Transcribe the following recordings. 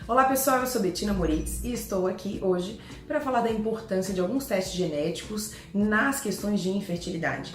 Olá pessoal, eu sou Bettina Moritz e estou aqui hoje para falar da importância de alguns testes genéticos nas questões de infertilidade.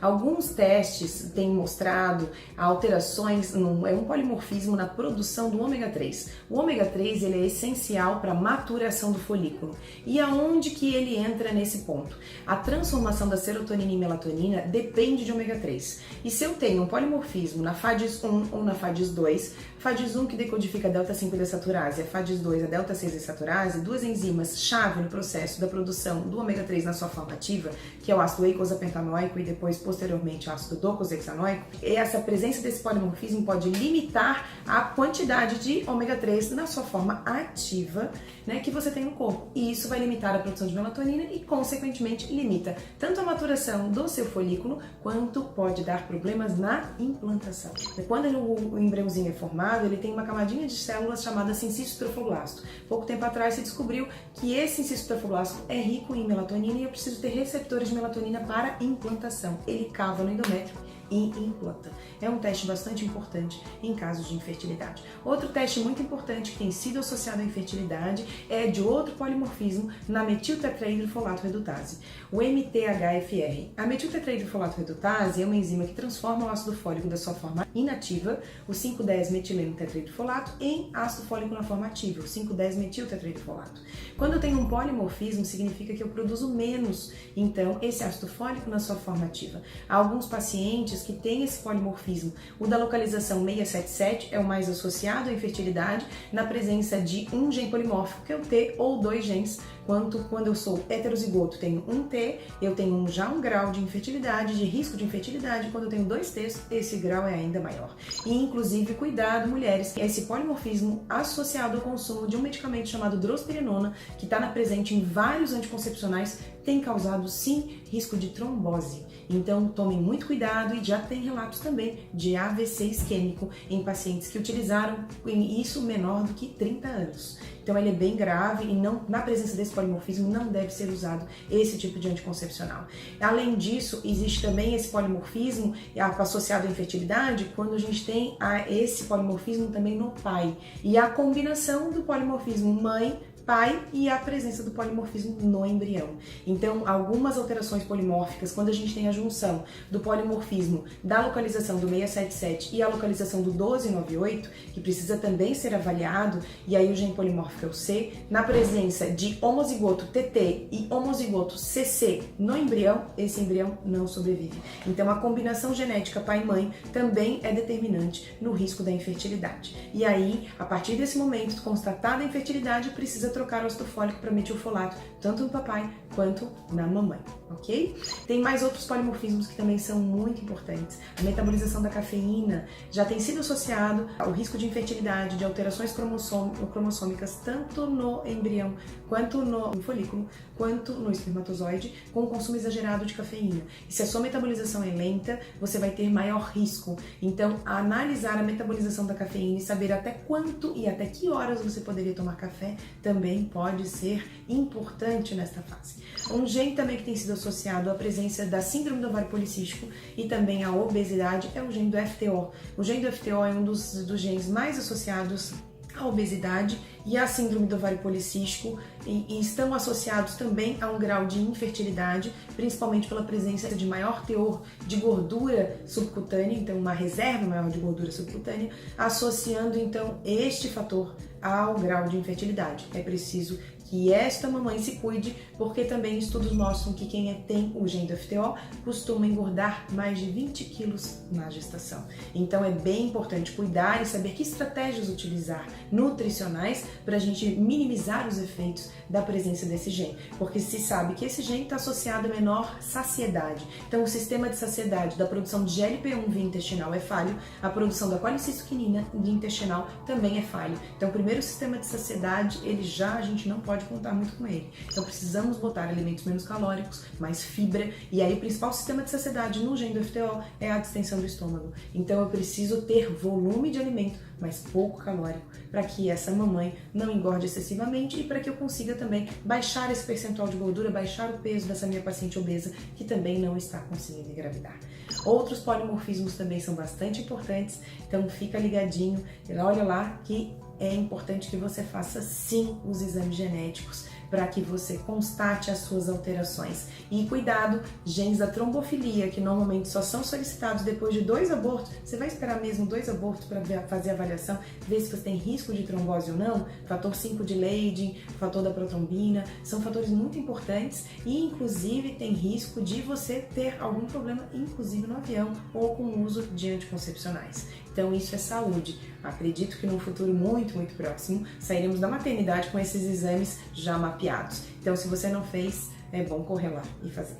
Alguns testes têm mostrado alterações, um polimorfismo na produção do ômega 3. O ômega 3 ele é essencial para a maturação do folículo. E aonde que ele entra nesse ponto? A transformação da serotonina em melatonina depende de ômega 3. E se eu tenho um polimorfismo na FADS1 ou na FADS2, FADS1 que decodifica a delta-5 desaturase e a FADS2 a delta-6 desaturase, duas enzimas-chave no processo da produção do ômega 3 na sua forma ativa, que é o ácido eicosapentanoico e depois posteriormente o ácido docosahexanoico, essa presença desse polimorfismo pode limitar a quantidade de ômega 3 na sua forma ativa, né, que você tem no corpo. E isso vai limitar a produção de melatonina e, consequentemente, limita tanto a maturação do seu folículo, quanto pode dar problemas na implantação. Quando o embriãozinho é formado, ele tem uma camadinha de células chamada sincício trofoblasto. Pouco tempo atrás se descobriu que esse sincício trofoblasto é rico em melatonina e eu preciso ter receptores de melatonina para implantação. Ele cava no endométrio e implanta. É um teste bastante importante em casos de infertilidade. Outro teste muito importante que tem sido associado à infertilidade é de outro polimorfismo na metiltetraidrofolato redutase, o MTHFR. A metiltetraidrofolato redutase é uma enzima que transforma o ácido fólico da sua forma inativa, o 5,10-metileno tetraidrofolato, em ácido fólico na forma ativa, o 5,10-metiltetraidrofolato. Quando eu tenho um polimorfismo, significa que eu produzo menos, então, esse ácido fólico na sua forma ativa. Há alguns pacientes que têm esse polimorfismo. O da localização 677 é o mais associado à infertilidade, na presença de um gene polimórfico, que é o T, ou dois genes, quando eu sou heterozigoto, tenho um T, eu tenho já um grau de infertilidade, de risco de infertilidade. Quando eu tenho dois T's, esse grau é ainda maior. E, inclusive, cuidado, mulheres, esse polimorfismo associado ao consumo de um medicamento chamado drospirenona, que está presente em vários anticoncepcionais, tem causado, sim, risco de trombose. Então, tomem muito cuidado e já tem relatos também de AVC isquêmico em pacientes que utilizaram isso menor do que 30 anos. Então, ele é bem grave e na presença desse polimorfismo não deve ser usado esse tipo de anticoncepcional. Além disso, existe também esse polimorfismo associado à infertilidade quando a gente tem esse polimorfismo também no pai. E a combinação do polimorfismo mãe, pai e a presença do polimorfismo no embrião. Então, algumas alterações polimórficas, quando a gente tem a junção do polimorfismo da localização do 677 e a localização do 1298, que precisa também ser avaliado, e aí o gene polimórfico é o C, na presença de homozigoto TT e homozigoto CC no embrião, esse embrião não sobrevive. Então, a combinação genética pai e mãe também é determinante no risco da infertilidade. E aí, a partir desse momento, constatada a infertilidade, precisa trocar o ácido fólico para metilfolato, tanto no papai quanto na mamãe, ok? Tem mais outros polimorfismos que também são muito importantes. A metabolização da cafeína já tem sido associado ao risco de infertilidade, de alterações cromossômicas, tanto no embrião, quanto no folículo, quanto no espermatozoide, com o consumo exagerado de cafeína. E se a sua metabolização é lenta, você vai ter maior risco. Então, analisar a metabolização da cafeína e saber até quanto e até que horas você poderia tomar café também pode ser importante nesta fase. Um gene também que tem sido associado à presença da síndrome do ovário policístico e também à obesidade é o gene do FTO. O gene do FTO é um dos genes mais associados à obesidade e à síndrome do ovário policístico e estão associados também a um grau de infertilidade, principalmente pela presença de maior teor de gordura subcutânea, então uma reserva maior de gordura subcutânea, associando então este fator ao grau de infertilidade. É preciso que esta mamãe se cuide, porque também estudos mostram que quem tem o gene do FTO costuma engordar mais de 20 quilos na gestação. Então é bem importante cuidar e saber que estratégias utilizar nutricionais para a gente minimizar os efeitos da presença desse gene, porque se sabe que esse gene está associado a menor saciedade. Então o sistema de saciedade da produção de GLP-1 via intestinal é falho, a produção da colicistoquinina via intestinal também é falho. Então o primeiro sistema de saciedade, a gente não pode pode contar muito com ele. Então precisamos botar alimentos menos calóricos, mais fibra, e aí o principal sistema de saciedade no Gen do FTO é a distensão do estômago. Então eu preciso ter volume de alimento, mas pouco calórico, para que essa mamãe não engorde excessivamente e para que eu consiga também baixar esse percentual de gordura, baixar o peso dessa minha paciente obesa que também não está conseguindo engravidar. Outros polimorfismos também são bastante importantes, então fica ligadinho, olha lá que é importante que você faça sim os exames genéticos para que você constate as suas alterações. E cuidado, genes da trombofilia, que normalmente só são solicitados depois de 2 abortos, você vai esperar mesmo 2 abortos para fazer a avaliação, ver se você tem risco de trombose ou não? Fator 5 de Leydig, fator da protrombina, são fatores muito importantes e inclusive tem risco de você ter algum problema, inclusive no avião ou com o uso de anticoncepcionais. Então isso é saúde. Acredito que num futuro muito próximo sairemos da maternidade com esses exames já mapeados. Então se você não fez, é bom correr lá e fazer.